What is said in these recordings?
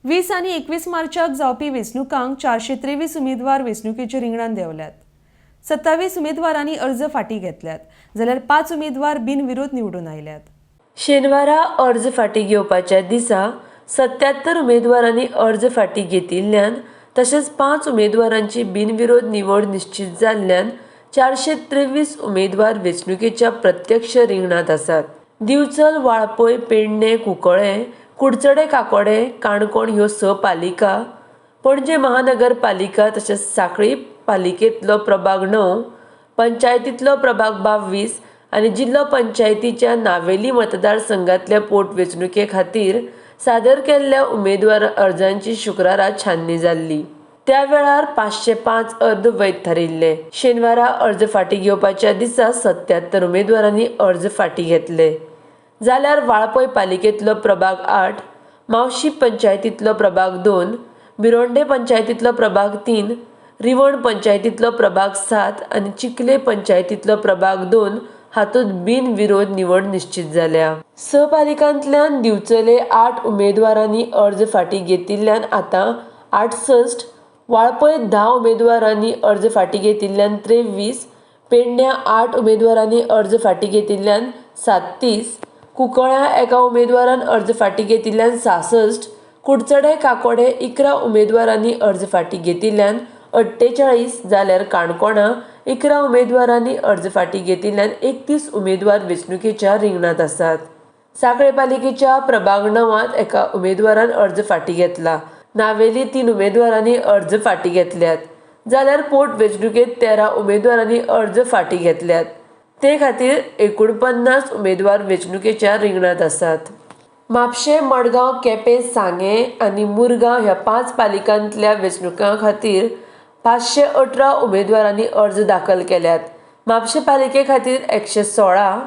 20 आनी 21 मार्चाक जावपी वेंचणुकांक 423 उमेदवार वेंचणुकेच्या रिंगणात देंवल्यात। 27 उमेदवारांनी अर्ज फाटीं घेतल्यात, जाल्यार 5 उमेदवार बिनविरोध निवडून आयल्यात। शेनवारा अर्ज फाटीं घेवपाच्या दिसा 77 उमेदवारांनी अर्ज फाटीं घेतिल्ल्यान तशेंच 5 उमेदवारांची बिनविरोध निवड निश्चित जाल्ल्यान 423 उमेदवार वेंचणुकेच्या प्रत्यक्ष रिंगणात आसात। दिवचल, वाळपय, पेडणे, कुंकळे, कुडचडे, काकोडे, काणकोण ह्यो 6 पालिका, पणजे महानगरपालिका तशेंच सांखळी पालिकेंतलो प्रभाग 9, पंचायतींतलो प्रभाग 22 आनी जिल्लो पंचायतीच्या नावेली मतदारसंघातल्या पोटवेंचणुके खातीर सादर केल्ल्या उमेदवार अर्जांची शुक्रारा छाननी जाल्ली। त्या वेळार 505 अर्ज वैध थारिल्ले। शेनवारा अर्ज फाटीं घेवपाच्या दिसा 77 उमेदवारांनी अर्ज फाटीं घेतले, जाल्यार वाळपय पालिकेंतलो प्रभाग 8, मावशी पंचायतींतलो प्रभाग 2, बिरोंडे पंचायतींतलो प्रभाग 3, रिवण पंचायतींतलो प्रभाग 7 आनी चिखले पंचायतींतलो प्रभाग 2 हातूंत बिनविरोध निवड निश्चित जाल्या। 6 पालिकांतल्यान दिवचले 8 उमेदवारांनी अर्ज फाटीं घेतिल्ल्यान आतां 68, वाळपय 10 उमेदवारांनी अर्ज फाटीं घेतिल्ल्यान 23, पेडण्यां 8 उमेदवारांनी अर्ज फाटीं घेतिल्ल्यान 37, कुंकळ्या 1 उमेदवारान अर्ज फाटीं घेतिल्ल्यान 66, कुडचडे काकोडे 11 उमेदवारांनी अर्ज फाटीं घेतिल्ल्यान 48, जाल्यार काणकोणा 11 उमेदवारांनी अर्ज फाटीं घेतिल्ल्यान 31 उमेदवार वेंचणुकेच्या रिंगणात आसात। सांखळे पालिकेच्या प्रभाग 9त 1 उमेदवारान अर्ज फाटीं घेतला, नावेली 3 उमेदवारांनी अर्ज फाटीं घेतल्यात, जाल्यार पोटवेंचणुकेंत 13 उमेदवारांनी अर्ज फाटीं घेतल्यात। ते खातीर 49 उमेदवार वेंचणुकेच्या रिंगणात आसात। म्हापशें, मडगांव, केपें, सांगें आनी मुरगांव ह्या 5 पालिकांतल्या वेंचणुकां खातीर 518 उमेदवारांनी अर्ज दाखल केल्यात। म्हापशें पालिके खातीर 116,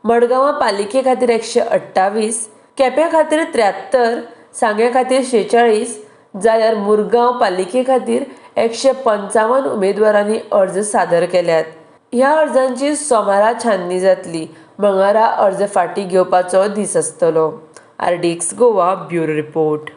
मडगांवां पालिके खातीर 128, केप्यां खातीर 73, सांग्यां खातीर 46, जाल्यार मुरगांव पालिके खातीर 155 उमेदवारांनी अर्ज सादर केल्यात। ह्या अर्जांची सोमारा छाननी जातली, मंगळारा अर्ज फाटीं घेवपाचो दीस आसतलो। RDXGOA bureau report.